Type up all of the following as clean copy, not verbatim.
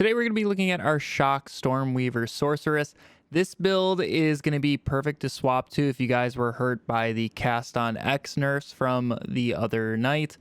Today we're going to be looking at our Shock Stormweaver Sorceress. This build is going to be perfect to swap to if you guys were hurt by the Cast on X nerfs from the other night.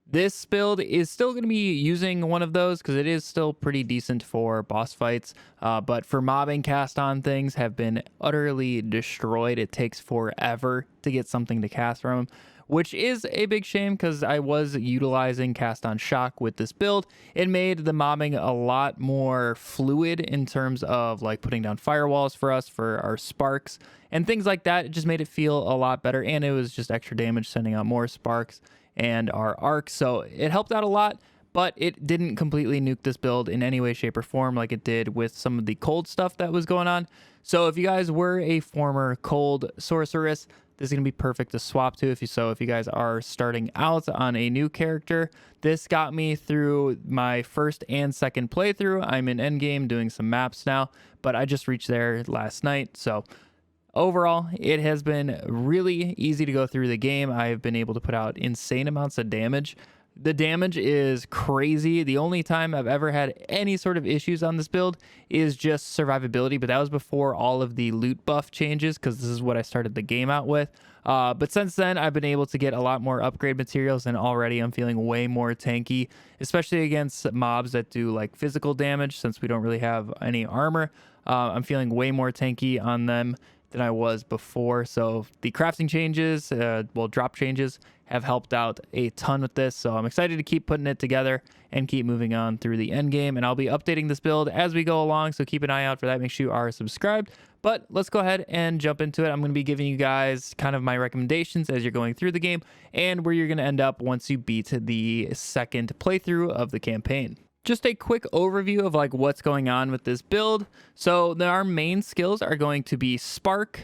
This build is still going to be using one of those because it is still pretty decent for boss fights, but for mobbing cast on things have been utterly destroyed. It takes forever to get something to cast from them, which is a big shame because I was utilizing cast on shock with this build. It made the mobbing a lot more fluid in terms of like putting down firewalls for us for our sparks and things like that. It just made it feel a lot better, and it was just extra damage sending out more sparks and our arc, so it helped out a lot, but it didn't completely nuke this build in any way, shape, or form like it did with some of the cold stuff that was going on. So if you guys were a former cold sorceress, this is going to be perfect to swap to. If you guys are starting out on a new character, this got me through my first and second playthrough. I'm in endgame doing some maps now, but I just reached there last night, so overall, it has been really easy to go through the game. I have been able to put out insane amounts of damage. The damage is crazy. The only time I've ever had any sort of issues on this build is just survivability, but that was before all of the loot buff changes because this is what I started the game out with. But since then, I've been able to get a lot more upgrade materials, and already I'm feeling way more tanky, especially against mobs that do like physical damage since we don't really have any armor. I'm feeling way more tanky on them than I was before. So the crafting changes, drop changes have helped out a ton with this. So I'm excited to keep putting it together and keep moving on through the end game. And I'll be updating this build as we go along, so keep an eye out for that. Make sure you are subscribed. But let's go ahead and jump into it. I'm going to be giving you guys kind of my recommendations as you're going through the game and where you're going to end up once you beat the second playthrough of the campaign. Just a quick overview of like what's going on with this build. So our main skills are going to be Spark,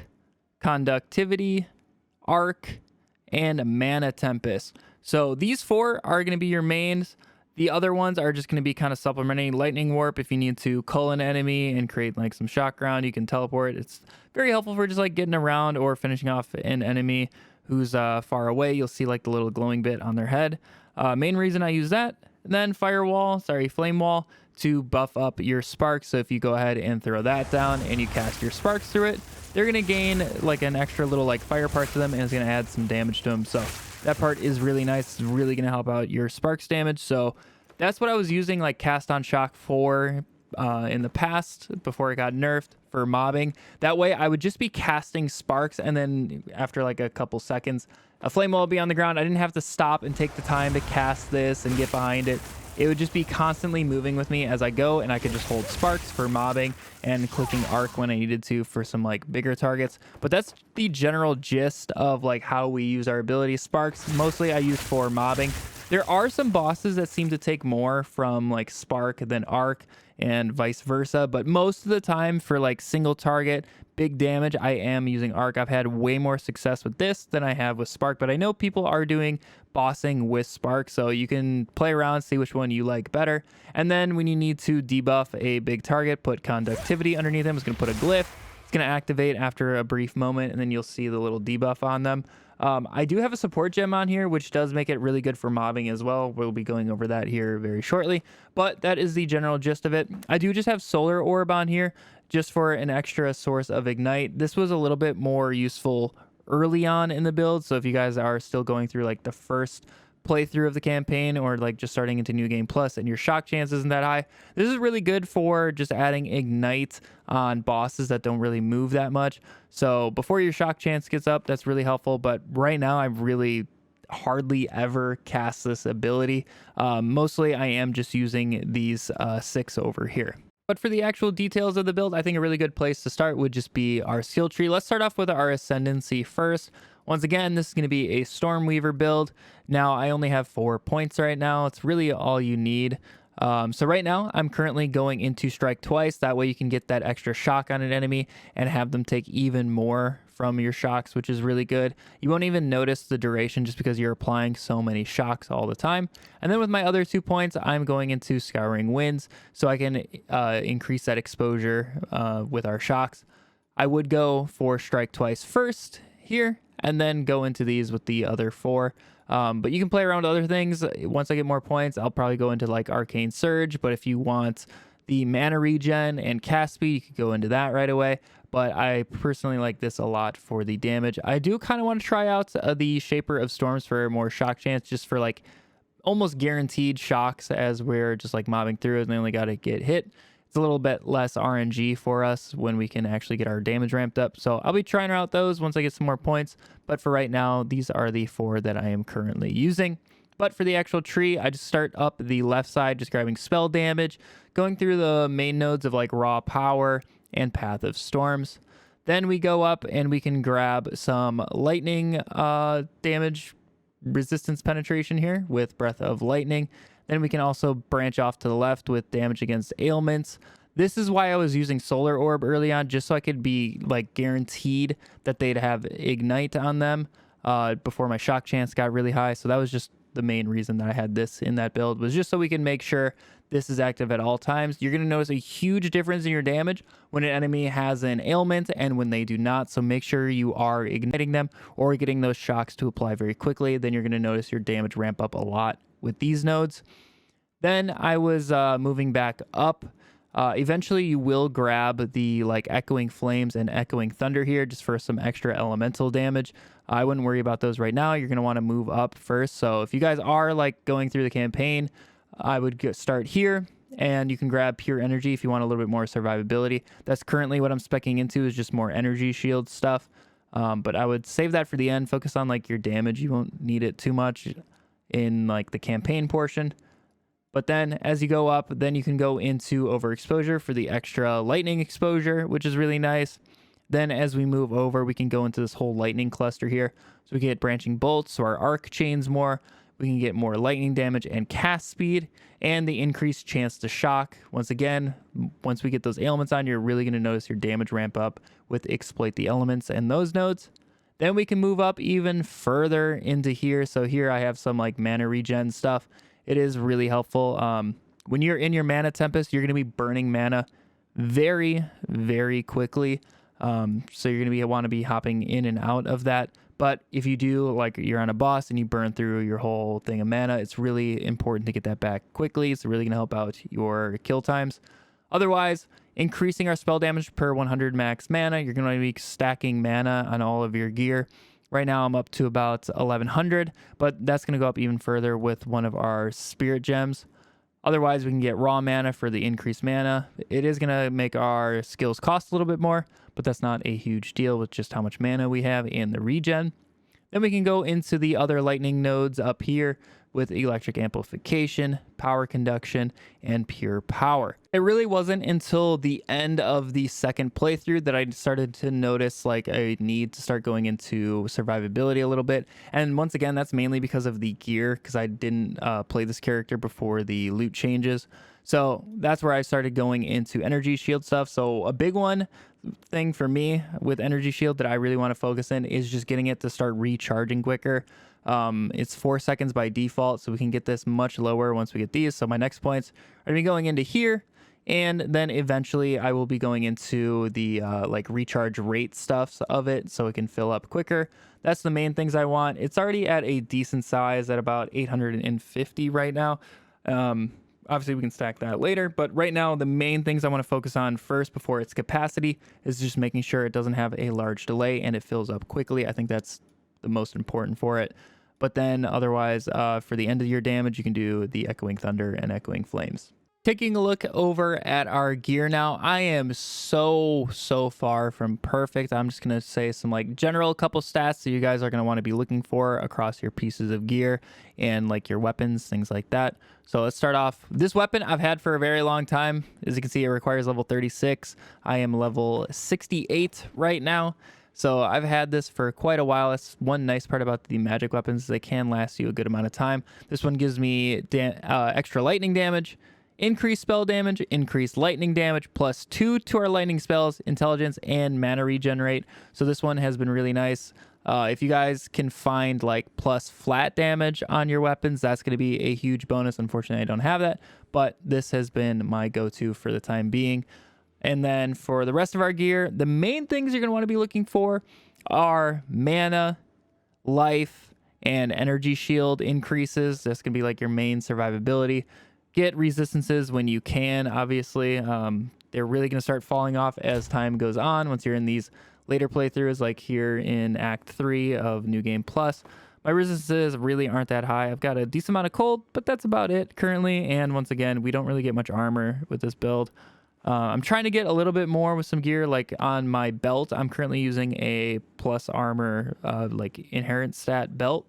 Conductivity, Arc, and Mana Tempest. So these four are going to be your mains. The other ones are just going to be kind of supplementing. Lightning Warp if you need to cull an enemy and create like some shock ground, you can teleport. It's very helpful for just like getting around or finishing off an enemy who's far away. You'll see like the little glowing bit on their head. Main reason I use that. Then Flame Wall to buff up your sparks. So if you go ahead and throw that down and you cast your sparks through it, they're going to gain like an extra little like fire part to them, and it's going to add some damage to them. So that part is really nice. It's really going to help out your sparks damage. So that's what I was using like cast on shock for in the past before it got nerfed for mobbing. That way I would just be casting sparks, and then after like a couple seconds, a flame wall will be on the ground. I didn't have to stop and take the time to cast this and get behind it. It would just be constantly moving with me as I go, and I could just hold sparks for mobbing and clicking arc when I needed to for some like bigger targets. But that's the general gist of like how we use our ability. Sparks mostly I use for mobbing. There are some bosses that seem to take more from like spark than arc and vice versa, but most of the time for like single target big damage, I am using arc. I've had way more success with this than I have with spark, but I know people are doing bossing with spark, so you can play around, see which one you like better. And then when you need to debuff a big target, put conductivity underneath them. It's going to put a glyph. It's going to activate after a brief moment, and then you'll see the little debuff on them. I do have a support gem on here, which does make it really good for mobbing as well. We'll be going over that here very shortly, but that is the general gist of it. I do just have solar orb on here just for an extra source of ignite. This was a little bit more useful early on in the build, so if you guys are still going through like the first playthrough of the campaign or like just starting into New Game Plus and your shock chance isn't that high, this is really good for just adding ignite on bosses that don't really move that much. So before your shock chance gets up, that's really helpful. But right now I've really hardly ever cast this ability. Mostly I am just using these 6 over here. But for the actual details of the build, I think a really good place to start would just be our skill tree. Let's start off with our ascendancy first. Once again, this is going to be a Stormweaver build. Now, I only have 4 points right now. It's really all you need. So right now, I'm currently going into Strike Twice. That way you can get that extra shock on an enemy and have them take even more from your shocks, which is really good. You won't even notice the duration just because you're applying so many shocks all the time. And then with my other 2 points, I'm going into Scouring Winds so I can increase that exposure with our shocks. I would go for Strike Twice first here, and then go into these with the other 4. But you can play around with other things. Once I get more points, I'll probably go into like Arcane Surge. But if you want the mana regen and cast speed, you could go into that right away. But I personally like this a lot for the damage. I do kind of want to try out the Shaper of Storms for more shock chance, just for like almost guaranteed shocks as we're just like mobbing through it and they only got to get hit. It's a little bit less RNG for us when we can actually get our damage ramped up. So I'll be trying out those once I get some more points. But for right now, these are the 4 that I am currently using. But for the actual tree, I just start up the left side, just grabbing spell damage, going through the main nodes of like raw power and path of storms. Then we go up and we can grab some lightning damage resistance penetration here with breath of lightning. Then we can also branch off to the left with damage against ailments. This is why I was using solar orb early on, just so I could be like guaranteed that they'd have ignite on them before my shock chance got really high. So that was just the main reason that I had this in that build, was just so we can make sure this is active at all times. You're going to notice a huge difference in your damage when an enemy has an ailment and when they do not. So make sure you are igniting them or getting those shocks to apply very quickly. Then you're going to notice your damage ramp up a lot with these nodes. Then I was moving back up. Eventually you will grab the like echoing flames and echoing thunder here just for some extra elemental damage. I wouldn't worry about those right now. You're going to want to move up first. So if you guys are like going through the campaign, I would start here, and you can grab pure energy if you want a little bit more survivability. That's currently what I'm speccing into, is just more energy shield stuff. But I would save that for the end. Focus on like your damage. You won't need it too much in like the campaign portion. But then as you go up, then you can go into overexposure for the extra lightning exposure, which is really nice. Then as we move over, we can go into this whole lightning cluster here. So we get branching bolts, so our arc chains more. We can get more lightning damage and cast speed, and the increased chance to shock. Once again, once we get those ailments on, you're really going to notice your damage ramp up with exploit the elements and those nodes. Then we can move up even further into here. So here I have some like mana regen stuff. It is really helpful. When you're in your mana tempest, you're going to be burning mana very, very quickly. So you're going to want to be hopping in and out of that. But if you do, like you're on a boss and you burn through your whole thing of mana, it's really important to get that back quickly. It's really going to help out your kill times. Otherwise, increasing our spell damage per 100 max mana, you're going to be stacking mana on all of your gear. Right now I'm up to about 1100, but that's going to go up even further with one of our spirit gems. Otherwise, we can get raw mana for the increased mana. It is going to make our skills cost a little bit more, but that's not a huge deal with just how much mana we have and the regen. Then we can go into the other lightning nodes up here with electric amplification, power conduction, and pure power. It really wasn't until the end of the second playthrough that I started to notice like a need to start going into survivability a little bit. And once again, that's mainly because of the gear, because I didn't play this character before the loot changes. So that's where I started going into energy shield stuff. So a big thing for me with energy shield that I really want to focus in is just getting it to start recharging quicker. It's 4 seconds by default, so we can get this much lower once we get these. So my next points are going to be going into here, and then eventually I will be going into the like recharge rate stuff of it so it can fill up quicker. That's the main things I want. It's already at a decent size at about 850 right now. Obviously we can stack that later, but right now the main things I want to focus on first before its capacity is just making sure it doesn't have a large delay and it fills up quickly. I think that's the most important for it. But then otherwise, for the end of your damage, you can do the Echoing Thunder and Echoing Flames. Taking a look over at our gear now, I am so far from perfect. I'm just going to say some like general couple stats that you guys are going to want to be looking for across your pieces of gear and like your weapons, things like that. So let's start off. This weapon I've had for a very long time. As you can see, it requires level 36. I am level 68 right now. So I've had this for quite a while. That's one nice part about the magic weapons. They can last you a good amount of time. This one gives me extra lightning damage, increased spell damage, increased lightning damage, +2 to our lightning spells, intelligence, and mana regenerate. So this one has been really nice. If you guys can find like plus flat damage on your weapons, that's going to be a huge bonus. Unfortunately, I don't have that, but this has been my go-to for the time being. And then for the rest of our gear, the main things you're going to want to be looking for are mana, life, and energy shield increases. That's going to be like your main survivability. Get resistances when you can, obviously. They're really going to start falling off as time goes on once you're in these later playthroughs, like here in Act 3 of New Game Plus. My resistances really aren't that high. I've got a decent amount of cold, but that's about it currently. And once again, we don't really get much armor with this build. I'm trying to get a little bit more with some gear, like on my belt. I'm currently using a plus armor, like inherent stat belt,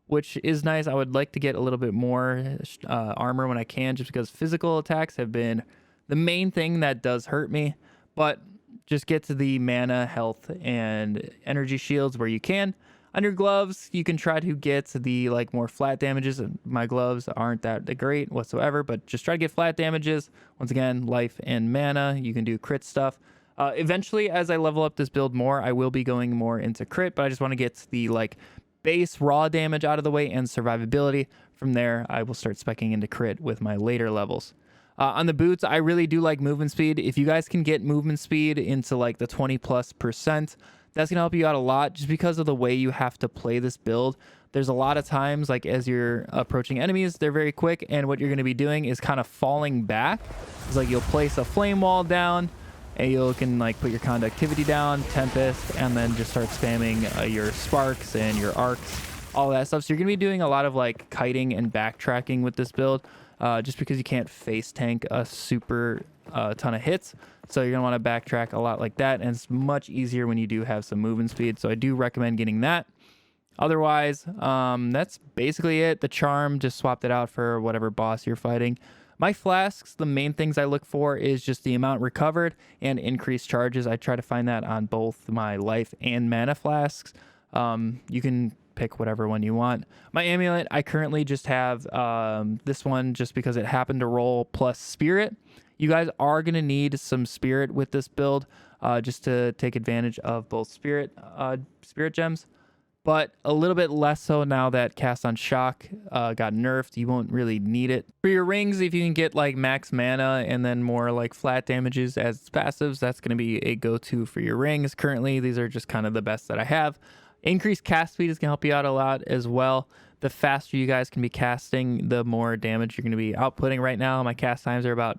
which is nice. I would like to get a little bit more armor when I can, just because physical attacks have been the main thing that does hurt me. But just get to the mana, health, and energy shields where you can. On your gloves, you can try to get the like more flat damages. My gloves aren't that great whatsoever, but just try to get flat damages. Once again, life and mana. You can do crit stuff. Eventually, as I level up this build more, I will be going more into crit, but I just want to get the like base raw damage out of the way and survivability. From there, I will start speccing into crit with my later levels. On the boots, I really do like movement speed. If you guys can get movement speed into like the 20+%, that's going to help you out a lot, just because of the way you have to play this build. There's a lot of times, like as you're approaching enemies, they're very quick, and what you're going to be doing is kind of falling back. It's like you'll place a flame wall down, and you can like put your conductivity down, tempest, and then just start spamming your sparks and your arcs, all that stuff. So you're going to be doing a lot of like kiting and backtracking with this build, just because you can't face tank a super ton of hits. So you're going to want to backtrack a lot like that, and it's much easier when you do have some movement speed. So I do recommend getting that. Otherwise, that's basically it. The charm, just swapped it out for whatever boss you're fighting. My flasks, the main things I look for is just the amount recovered and increased charges. I try to find that on both my life and mana flasks. You can pick whatever one you want. My amulet, I currently just have this one just because it happened to roll plus spirit. You guys are going to need some spirit with this build, just to take advantage of both spirit gems, but a little bit less so now that Cast on Shock got nerfed. You won't really need it. For your rings, if you can get like max mana and then more like flat damages as passives, that's going to be a go-to for your rings. Currently, these are just kind of the best that I have. Increased cast speed is going to help you out a lot as well. The faster you guys can be casting, the more damage you're going to be outputting. Right now, my cast times are about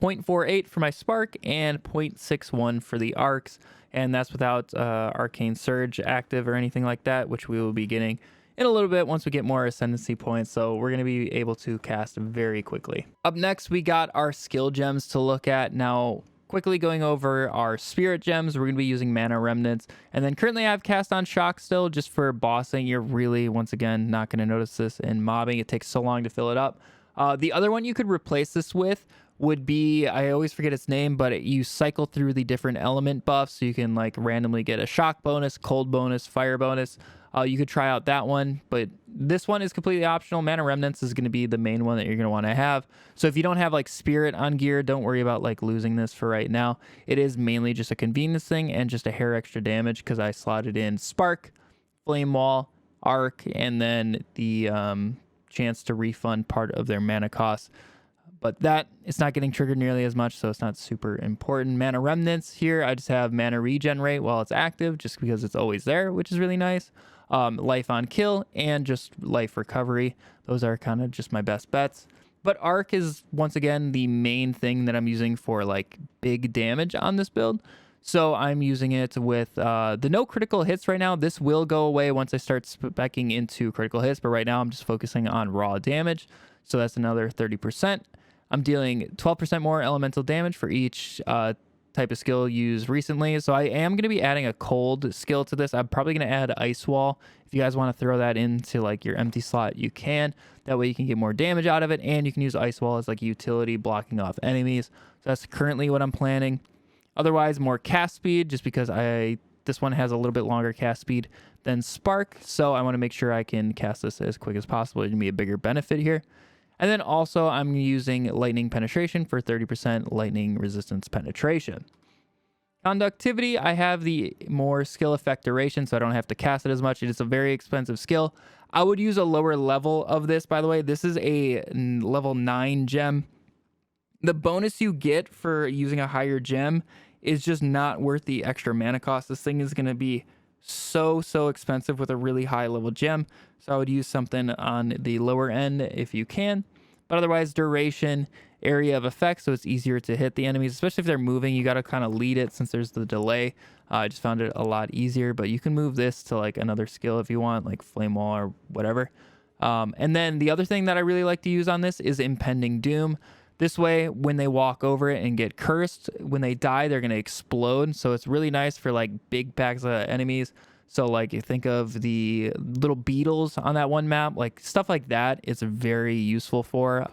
0.48 for my spark and 0.61 for the arcs, and that's without arcane surge active or anything like that, which we will be getting in a little bit once we get more ascendancy points. So we're going to be able to cast very quickly. Up next, we got our skill gems to look at. Now, quickly going over our spirit gems, we're going to be using mana remnants, and then currently I have Cast on Shock still just for bossing. You're really, once again, not going to notice this in mobbing. It takes so long to fill it up. The other one you could replace this with would be, I always forget its name, but you cycle through the different element buffs, so you can like randomly get a shock bonus, cold bonus, fire bonus. You could try out that one, but this one is completely optional. Mana remnants is going to be the main one that you're going to want to have. So if you don't have like spirit on gear, don't worry about like losing this for right now. It is mainly just a convenience thing and just a hair extra damage, because I slotted in spark, flame wall, arc, and then the chance to refund part of their mana costs. But that, it's not getting triggered nearly as much, so it's not super important. Mana remnants here, I just have mana regen rate while it's active, just because it's always there, which is really nice. Life on kill, and just life recovery. Those are kind of just my best bets. But arc is, once again, the main thing that I'm using for like big damage on this build. So I'm using it with the no critical hits right now. This will go away once I start speccing into critical hits, but right now I'm just focusing on raw damage. So that's another 30%. I'm dealing 12% more elemental damage for each type of skill used recently. So I am going to be adding a cold skill to this. I'm probably going to add ice wall. If you guys want to throw that into like your empty slot, you can. That way you can get more damage out of it, and you can use ice wall as like utility, blocking off enemies. So that's currently what I'm planning. Otherwise, more cast speed, just because this one has a little bit longer cast speed than Spark. So I want to make sure I can cast this as quick as possible. It's going to be a bigger benefit here. And then also I'm using lightning penetration for 30% lightning resistance penetration. Conductivity, I have the more skill effect duration, so I don't have to cast it as much. It is a very expensive skill. I would use a lower level of this, by the way. This is a level 9 gem. The bonus you get for using a higher gem is just not worth the extra mana cost. This thing is going to be so expensive with a really high level gem. So I would use something on the lower end if you can. But But otherwise, duration, area of effect, so it's easier to hit the enemies, especially if they're moving. You got to kind of lead it since there's the delay. I just found it a lot easier, but you can move this to like another skill if you want, like flame wall or whatever. And then the other thing that I really like to use on this is impending doom. This way, when they walk over it and get cursed, when they die, they're going to explode. So it's really nice for like big packs of enemies. So like you think of the little beetles on that one map, like stuff like that, it's very useful for.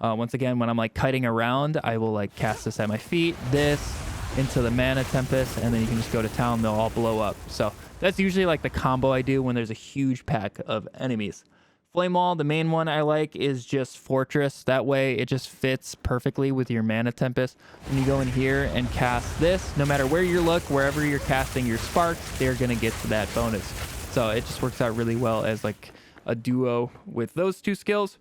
Once again, when I'm like kiting around, I will like cast this at my feet, this into the Mana Tempest, and then you can just go to town, they'll all blow up. So that's usually like the combo I do when there's a huge pack of enemies. Flame Wall, the main one I like is just Fortress. That way it just fits perfectly with your Mana Tempest. When you go in here and cast this, no matter where you look, wherever you're casting your sparks, they're going to get to that bonus. So it just works out really well as like a duo with those two skills.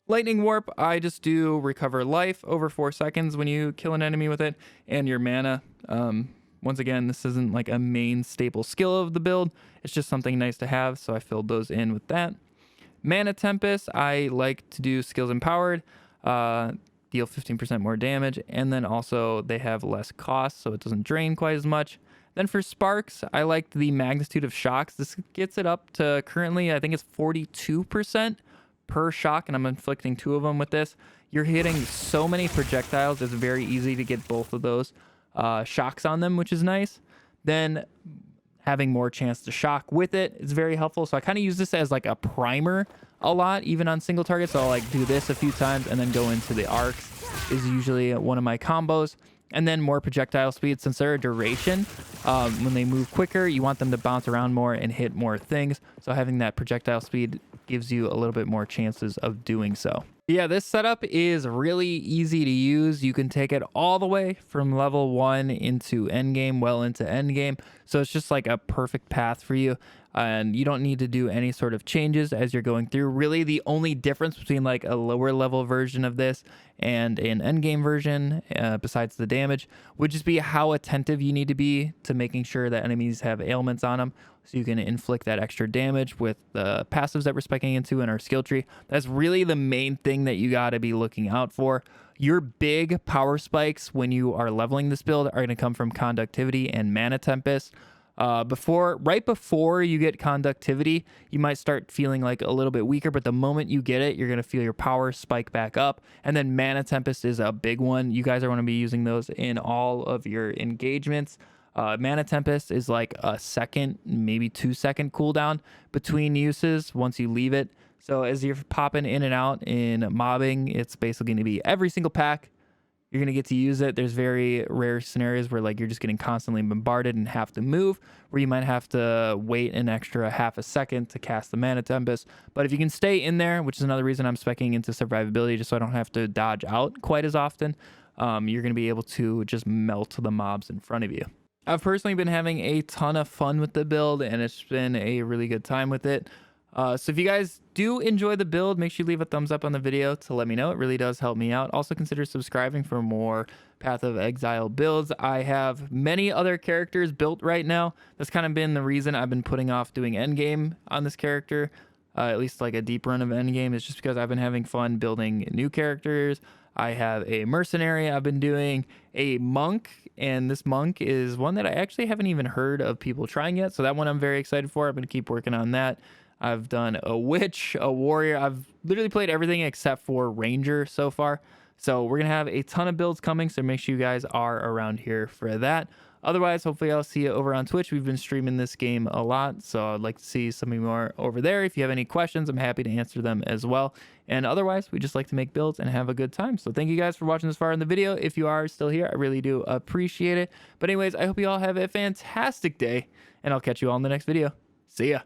Lightning Warp, I just do recover life over 4 seconds when you kill an enemy with it, and your mana. Once again, this isn't like a main staple skill of the build. It's just something nice to have, so I filled those in with that. Mana Tempest, I like to do skills empowered, deal 15% more damage, and then also they have less cost, so it doesn't drain quite as much. Then for sparks, I like the magnitude of shocks. This gets it up to currently, I think it's 42% per shock, and I'm inflicting 2 of them with this. You're hitting so many projectiles, it's very easy to get both of those shocks on them, which is nice. Then having more chance to shock with it is very helpful. So I kind of use this as like a primer a lot, even on single targets. So I'll like do this a few times and then go into the arcs is usually one of my combos. And then more projectile speed, since they're a duration, when they move quicker, you want them to bounce around more and hit more things. So having that projectile speed gives you a little bit more chances of doing so. Yeah, this setup is really easy to use. You can take it all the way from level 1 into endgame, well into endgame. So it's just like a perfect path for you. And you don't need to do any sort of changes as you're going through. Really, the only difference between like a lower level version of this and an endgame version, besides the damage, would just be how attentive you need to be to making sure that enemies have ailments on them, so you can inflict that extra damage with the passives that we're speccing into in our skill tree. That's really the main thing that you got to be looking out for. Your big power spikes when you are leveling this build are going to come from conductivity and Mana Tempest. Right before you get conductivity, you might start feeling like a little bit weaker, but the moment you get it, you're going to feel your power spike back up. And then Mana Tempest is a big one. You guys are going to be using those in all of your engagements. Mana Tempest is like a second, maybe 2 second cooldown between uses once you leave it. So as you're popping in and out in mobbing, it's basically going to be every single pack. You're going to get to use it. There's very rare scenarios where like you're just getting constantly bombarded and have to move, where you might have to wait an extra half a second to cast the Mana Tempest. But if you can stay in there, which is another reason I'm speccing into survivability, just so I don't have to dodge out quite as often, you're going to be able to just melt the mobs in front of you. I've personally been having a ton of fun with the build, and it's been a really good time with it. So if you guys do enjoy the build, make sure you leave a thumbs up on the video to let me know. It really does help me out. Also consider subscribing for more Path of Exile builds. I have many other characters built right now. That's kind of been the reason I've been putting off doing endgame on this character. At least like a deep run of endgame, is just because I've been having fun building new characters. I have a mercenary I've been doing, a monk, and this monk is one that I actually haven't even heard of people trying yet. So that one I'm very excited for. I'm going to keep working on that. I've done a witch, a warrior. I've literally played everything except for ranger so far. So we're going to have a ton of builds coming, so make sure you guys are around here for that. Otherwise, hopefully I'll see you over on Twitch. We've been streaming this game a lot, so I'd like to see something more over there. If you have any questions, I'm happy to answer them as well. And otherwise, we just like to make builds and have a good time. So thank you guys for watching this far in the video. If you are still here, I really do appreciate it. But anyways, I hope you all have a fantastic day, and I'll catch you all in the next video. See ya.